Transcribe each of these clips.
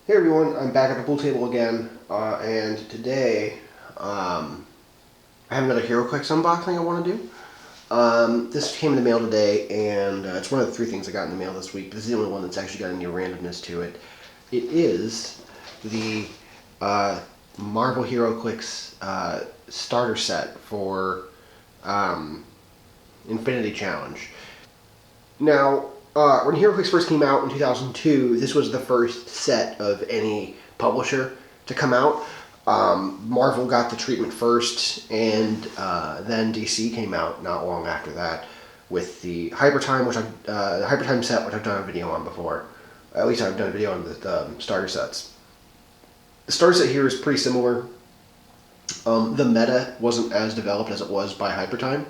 Hey everyone, I'm back at the pool table again, and today I have another HeroClix unboxing I want to do. This came in the mail today, and it's one of the three things I got in the mail this week. This is the only one that's actually got any randomness to it. It is the Marvel HeroClix starter set for Infinity Challenge. Now, when HeroClix first came out in 2002, this was the first set of any publisher to come out. Marvel got the treatment first, and then DC came out not long after that with the Hypertime, the Hypertime set, which I've done a video on before. At least I've done a video on the starter sets. The starter set here is pretty similar. The meta wasn't as developed as it was by Hypertime.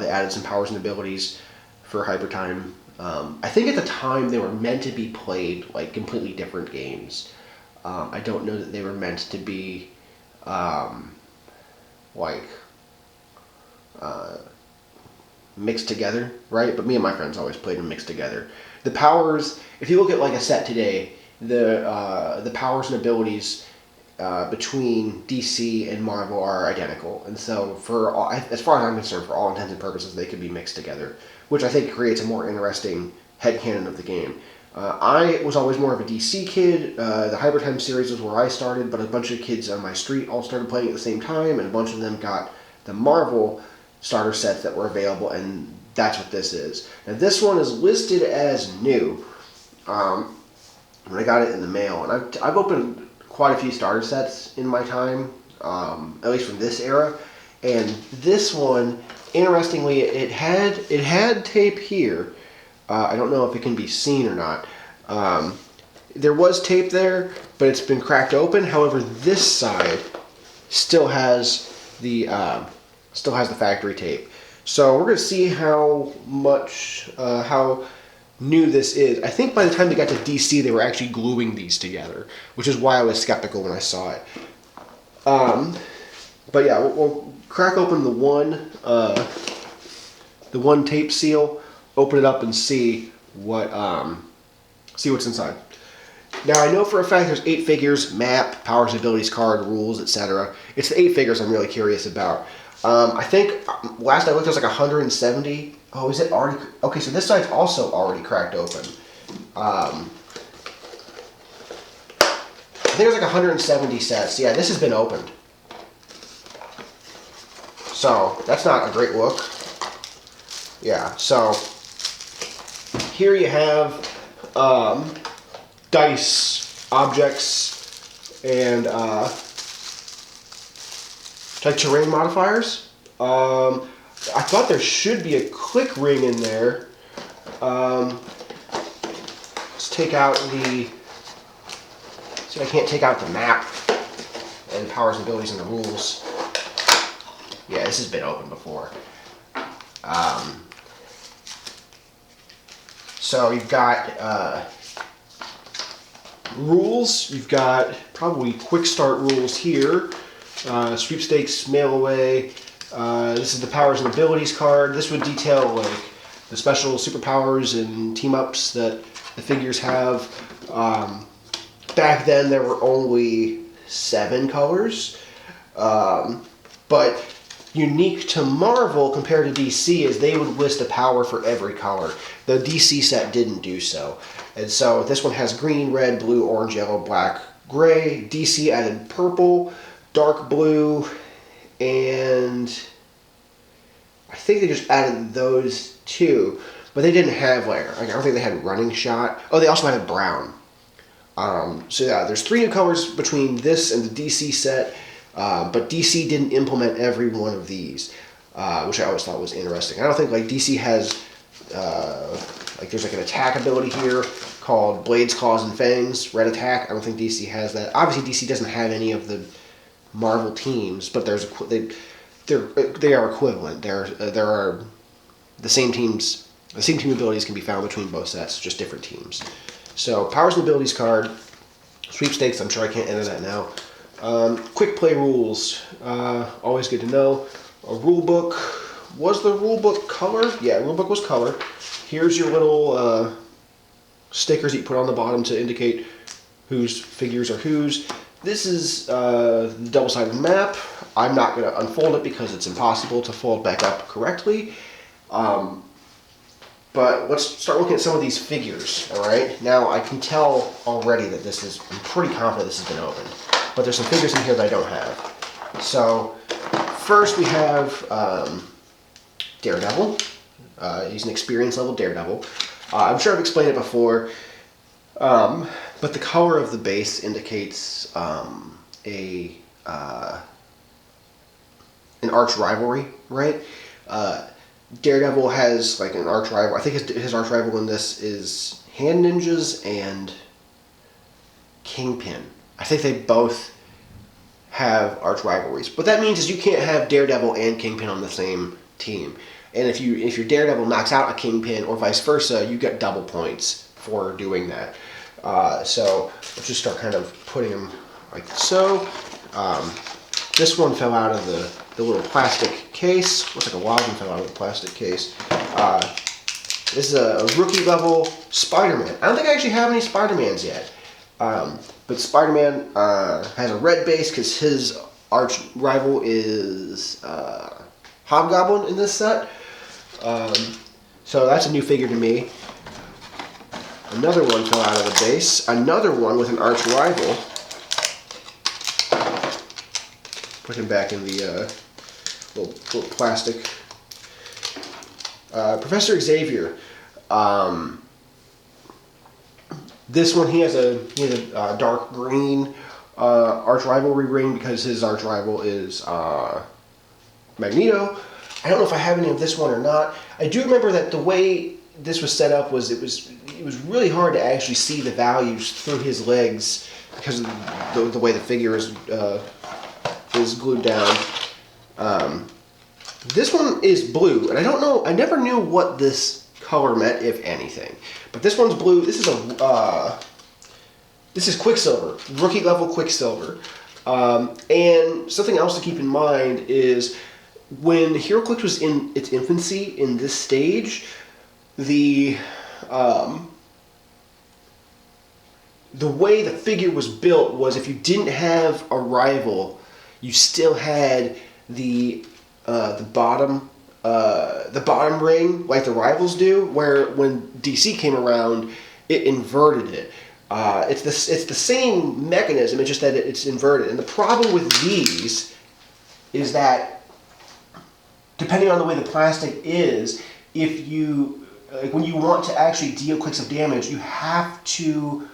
They added some powers and abilities for Hypertime. I think at the time they were meant to be played like completely different games. I don't know that they were meant to be like mixed together, right? But me and my friends always played them mixed together. The powers, if you look at like a set today, the powers and abilities between DC and Marvel are identical, and so as far as I'm concerned, for all intents and purposes, they could be mixed together, which I think creates a more interesting headcanon of the game. I was always more of a DC kid. The Hypertime series was where I started, but a bunch of kids on my street all started playing at the same time, and a bunch of them got the Marvel starter sets that were available, and that's what this is. Now, this one is listed as new when I got it in the mail, and I've opened quite a few starter sets in my time, at least from this era, and this one, interestingly, it had tape here. I don't know if it can be seen or not. There was tape there, but it's been cracked open. However, this side still has the factory tape. So we're going to see how new this is. I think by the time they got to DC, they were actually gluing these together, which is why I was skeptical when I saw it. But yeah, we'll crack open the one tape seal, open it up, and see what's inside. Now, I know for a fact there's 8 figures: map, powers, abilities, card, rules, etc. It's the 8 figures I'm really curious about. I think last I looked, there's like 170. Oh, is it already? Okay, so this side's also already cracked open. I think there's like 170 sets. Yeah, this has been opened. So that's not a great look. Yeah, so here you have dice, objects, and like terrain modifiers. I thought there should be a click ring in there. Let's take out the... See if I can't take out the map and powers and abilities and the rules. Yeah, this has been opened before. So you've got rules. You've got probably quick start rules here. Sweepstakes, mail away. This is the powers and abilities card. This would detail like the special superpowers and team ups that the figures have. Back then there were only 7 colors, but unique to Marvel compared to DC is they would list a power for every color. The DC set didn't do so. And so this one has green, red, blue, orange, yellow, black, gray. DC added purple, dark blue, and I think they just added those 2. But they didn't have like I don't think they had running shot. Oh, they also had brown. So yeah, there's 3 new colors between this and the DC set. But DC didn't implement every one of these, which I always thought was interesting. I don't think like DC has like there's like an attack ability here called Blades, Claws, and Fangs, red attack. I don't think DC has that. Obviously, DC doesn't have any of the Marvel teams, but they are equivalent. There are the same teams. The same team abilities can be found between both sets, just different teams. So powers and abilities card, sweepstakes. I'm sure I can't enter that now. Quick play rules, always good to know. A rule book. Was the rule book color? Yeah, rule book was color. Here's your little stickers that you put on the bottom to indicate whose figures are whose. This is the double-sided map. I'm not going to unfold it because it's impossible to fold back up correctly. But let's start looking at some of these figures, all right? Now, I can tell already that I'm pretty confident this has been opened. But there's some figures in here that I don't have. So, first we have Daredevil. He's an experience level Daredevil. I'm sure I've explained it before, but the color of the base indicates an arch rivalry, right? Daredevil has like an arch rival. I think his arch rival in this is Hand Ninjas and Kingpin. I think they both have arch rivalries. What that means is you can't have Daredevil and Kingpin on the same team. And if your Daredevil knocks out a Kingpin or vice versa, you get double points for doing that. So let's just start kind of putting them like so. This one fell out of the little plastic case. Looks like a wild one fell out of the plastic case. This is a rookie level Spider-Man. I don't think I actually have any Spider-Mans yet. But Spider-Man has a red base because his arch rival is Hobgoblin in this set. So that's a new figure to me. Another one fell out of the base. Another one with an arch rival. Put him back in the little plastic. Professor Xavier. This one, he has a dark green arch rivalry ring because his arch rival is Magneto. I don't know if I have any of this one or not. I do remember that the way this was set up was it was really hard to actually see the values through his legs because of the way the figure is glued down. This one is blue, and I don't know. I never knew what this color meant, if anything. But this one's blue. This is Quicksilver, rookie level Quicksilver. And something else to keep in mind is when HeroClix was in its infancy in this stage, the way the figure was built was if you didn't have a rival, you still had the bottom ring like the rivals do. Where when DC came around, it inverted it. It's the same mechanism. It's just that it's inverted. And the problem with these is that depending on the way the plastic is, if you when you want to actually deal clicks of damage, you have to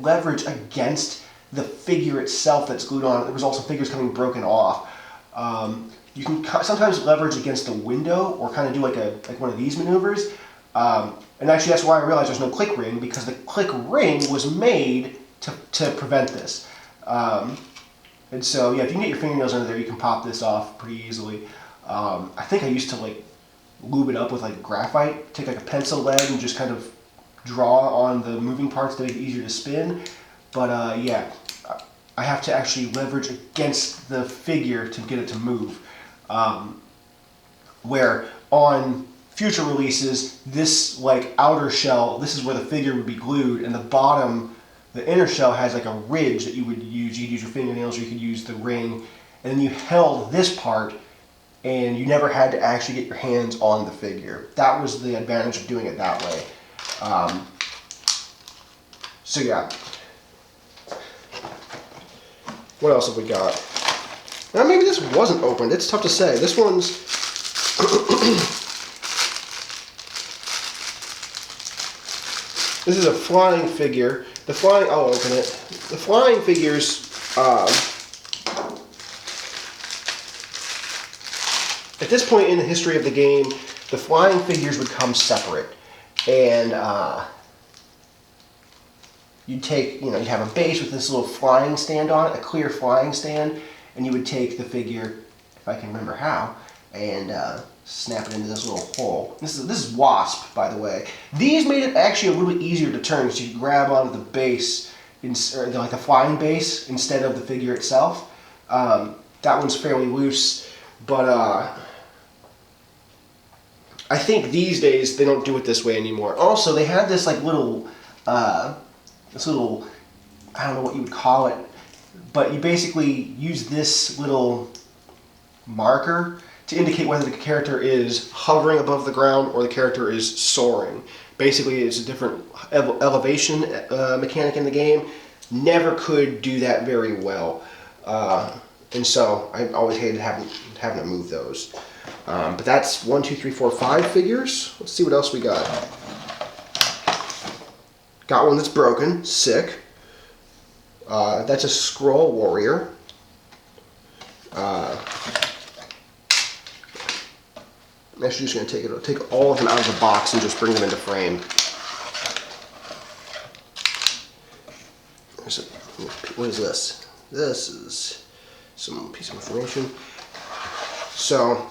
leverage against the figure itself that's glued on. There was also figures coming broken off. You can sometimes leverage against the window or kind of do like one of these maneuvers. And actually that's why I realized there's no click ring, because the click ring was made to prevent this. And so yeah, if you can get your fingernails under there, you can pop this off pretty easily. I think I used to like lube it up with like graphite, take like a pencil lead and just kind of draw on the moving parts to make it easier to spin. But yeah, I have to actually leverage against the figure to get it to move. Where on future releases, this like outer shell, this is where the figure would be glued, and the bottom, the inner shell has like a ridge that you would use. You'd use your fingernails or you could use the ring, and then you held this part and you never had to actually get your hands on the figure. That was the advantage of doing it that way. So yeah. What else have we got? Now maybe this wasn't opened. It's tough to say. This one's this is a flying figure. I'll open it. The flying figures, at this point in the history of the game, the flying figures would come separate. And you'd have a base with this little flying stand on it, a clear flying stand, and you would take the figure, if I can remember how, and snap it into this little hole. This is Wasp, by the way. These made it actually a little bit easier to turn, so you could grab onto the base, or like the flying base, instead of the figure itself. That one's fairly loose, but I think these days they don't do it this way anymore. Also, they had this like little this little, I don't know what you would call it, but you basically use this little marker to indicate whether the character is hovering above the ground or the character is soaring. Basically, it's a different elevation mechanic in the game. Never could do that very well. And so I always hated having to move those. But that's 1, 2, 3, 4, 5 figures. Let's see what else we got. Got one that's broken. Sick. That's a Scroll Warrior. I'm actually just going to take all of them out of the box and just bring them into frame. What is this? This is some piece of information. So,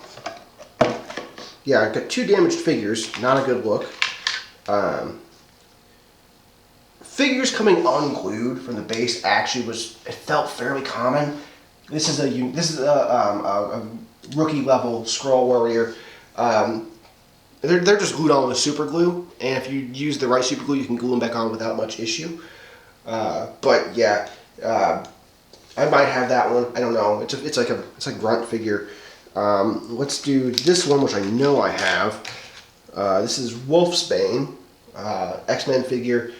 yeah, I've got 2 damaged figures. Not a good look. Figures coming unglued from the base actually it felt fairly common. This is a rookie level Scroll Warrior. They're just glued on with super glue, and if you use the right super glue, you can glue them back on without much issue. But yeah, I might have that one. I don't know. It's like a grunt figure. Let's do this one, which I know I have. This is Wolfsbane, X-Men figure,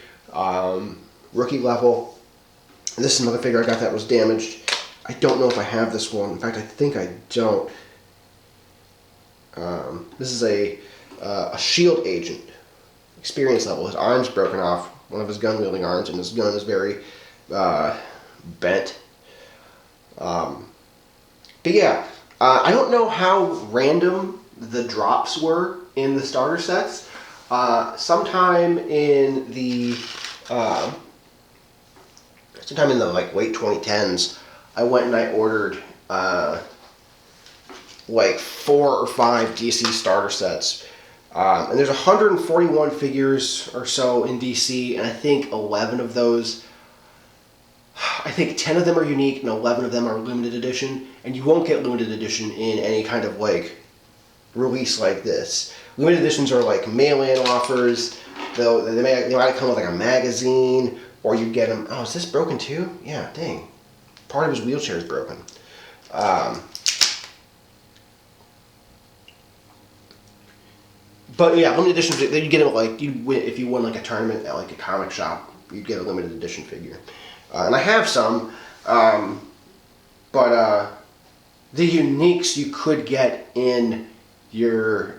rookie level. This is another figure I got that was damaged. I don't know if I have this one. In fact, I think I don't. This is a shield agent, experience level. His arm's broken off, one of his gun-wielding arms, and his gun is very bent. But yeah, I don't know how random the drops were in the starter sets. Sometime in the like late 2010s, I went and I ordered like 4 or 5 DC starter sets. And there's 141 figures or so in DC, and I think 11 of those, I think 10 of them are unique and 11 of them are limited edition, and you won't get limited edition in any kind of like release like this. Limited editions are like mail-in offers. They might come with like a magazine, or you get them. Oh, is this broken too? Yeah, dang. Part of his wheelchair is broken. But yeah, limited editions, you get it like, if you won like a tournament at like a comic shop, you'd get a limited edition figure. And I have some, but the uniques you could get in your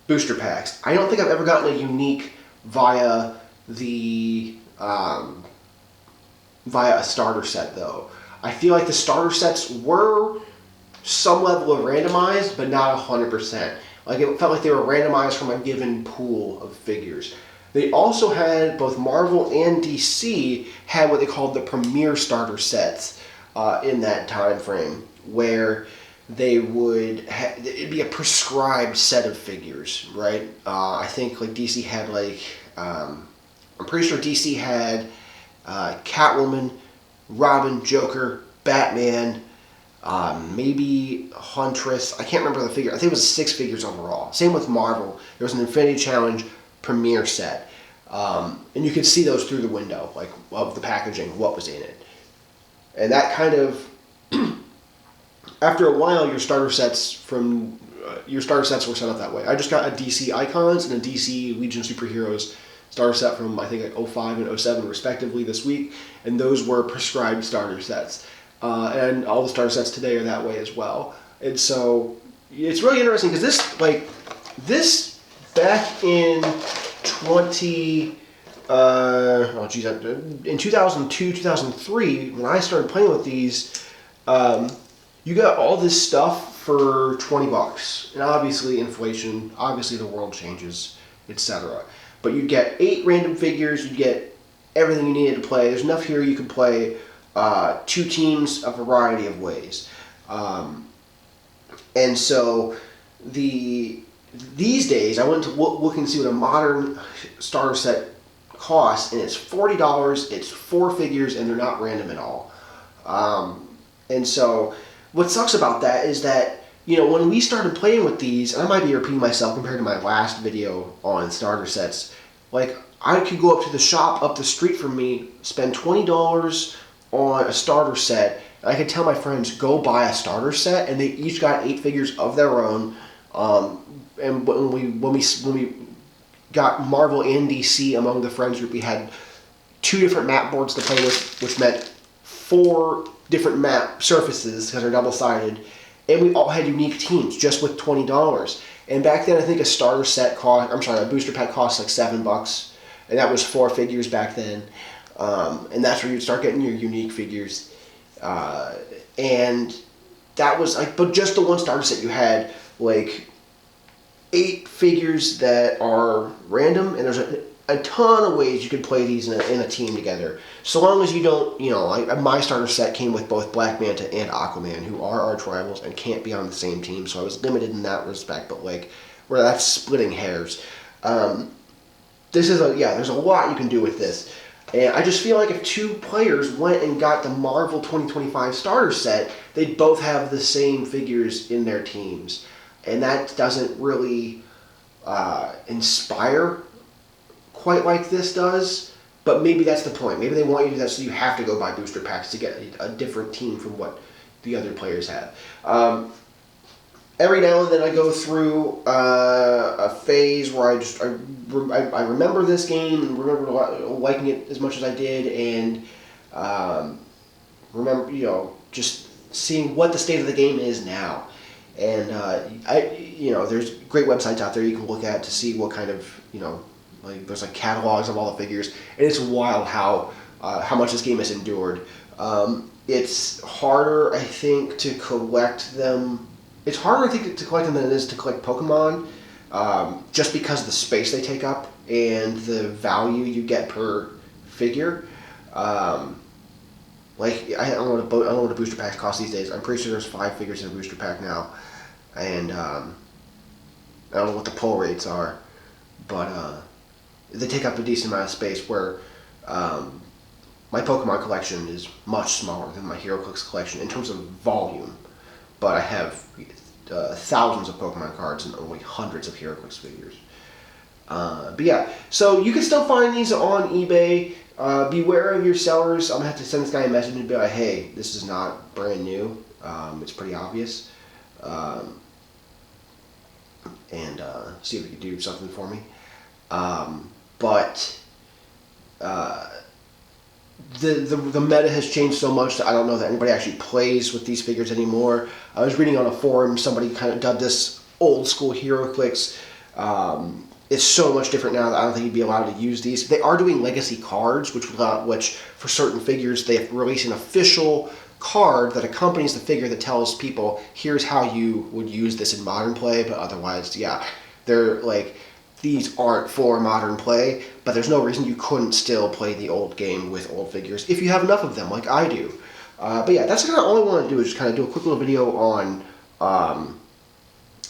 booster packs. I don't think I've ever gotten a unique via a starter set though. I feel like the starter sets were some level of randomized, but not 100%. Like it felt like they were randomized from a given pool of figures. They also had, both Marvel and DC had what they called the premier starter sets in that time frame, where they would it'd be a prescribed set of figures, right? I think like DC had like I'm pretty sure DC had Catwoman, Robin, Joker, Batman, maybe Huntress. I can't remember the figure. I think it was 6 figures overall. Same with Marvel. There was an Infinity Challenge premiere set, and you could see those through the window, like of the packaging, what was in it, and that kind of. After a while, your starter sets were set up that way. I just got a DC Icons and a DC Legion Superheroes starter set from I think like 05 and 07 respectively this week, and those were prescribed starter sets. And all the starter sets today are that way as well. And so it's really interesting because this back in in 2002, 2003, when I started playing with these, you got all this stuff for $20. And obviously inflation, obviously the world changes, etc. But you get 8 random figures, you get everything you needed to play. There's enough here you can play 2 teams a variety of ways. And so these days, I went to look and see what a modern starter set costs, and it's $40. It's 4 figures, and they're not random at all. And so what sucks about that is that, you know, when we started playing with these, and I might be repeating myself compared to my last video on starter sets, Like, I could go up to the shop up the street from me, spend $20 on a starter set, and I could tell my friends, go buy a starter set, and they each got 8 figures of their own. And when we got Marvel and DC among the friends group, we had 2 different map boards to play with, which meant 4 different map surfaces because they're double-sided, and we all had unique teams just with $20. And back then, I think a starter set a booster pack cost like $7, and that was 4 figures back then. And that's where you'd start getting your unique figures. And that was like, but just the one starter set, you had like 8 figures that are random, and there's a ton of ways you could play these in a team together. So long as you don't, my starter set came with both Black Manta and Aquaman, who are arch rivals and can't be on the same team, so I was limited in that respect, but like, where that's splitting hairs. There's a lot you can do with this. And I just feel like if 2 players went and got the Marvel 2025 starter set, they'd both have the same figures in their teams. And that doesn't really inspire quite like this does, but maybe that's the point. Maybe they want you to do that so you have to go buy booster packs to get a different team from what the other players have. Every now and then I go through a phase where I remember this game and remember liking it as much as I did, and remember just seeing what the state of the game is now. And there's great websites out there you can look at to see what kind of there's like catalogs of all the figures, and it's wild how much this game has endured. It's harder, I think, to collect them. It's harder, I think, to collect them than it is to collect Pokemon, just because of the space they take up and the value you get per figure. I don't know what a booster pack costs these days. I'm pretty sure there's 5 figures in a booster pack now, and I don't know what the pull rates are, but they take up a decent amount of space. Where my Pokemon collection is much smaller than my HeroClix collection in terms of volume, but I have thousands of Pokemon cards and only hundreds of HeroClix figures. But yeah, so you can still find these on eBay. Beware of your sellers. I'm going to have to send this guy a message and be like, hey, this is not brand new. It's pretty obvious. And see if he can do something for me. But the meta has changed so much that I don't know that anybody actually plays with these figures anymore. I was reading on a forum, somebody kind of dubbed this old school HeroClix. It's so much different now that I don't think you'd be allowed to use these. They are doing legacy cards, which for certain figures they have released an official card that accompanies the figure that tells people, here's how you would use this in modern play, but otherwise, yeah, they're like, these aren't for modern play, but there's no reason you couldn't still play the old game with old figures if you have enough of them, like I do. But yeah, that's kind of all I want to do, is just kind of do a quick little video on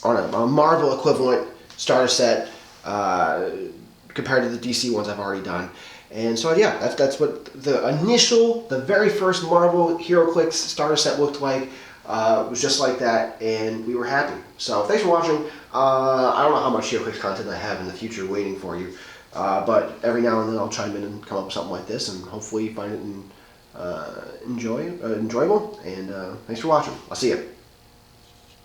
a Marvel equivalent starter set compared to the DC ones I've already done. And so yeah, that's what the very first Marvel HeroClix starter set looked like. It was just like that, and we were happy. So thanks for watching. I don't know how much HeroClix content I have in the future waiting for you, but every now and then I'll chime in and come up with something like this, and hopefully you find it enjoyable. And thanks for watching. I'll see you.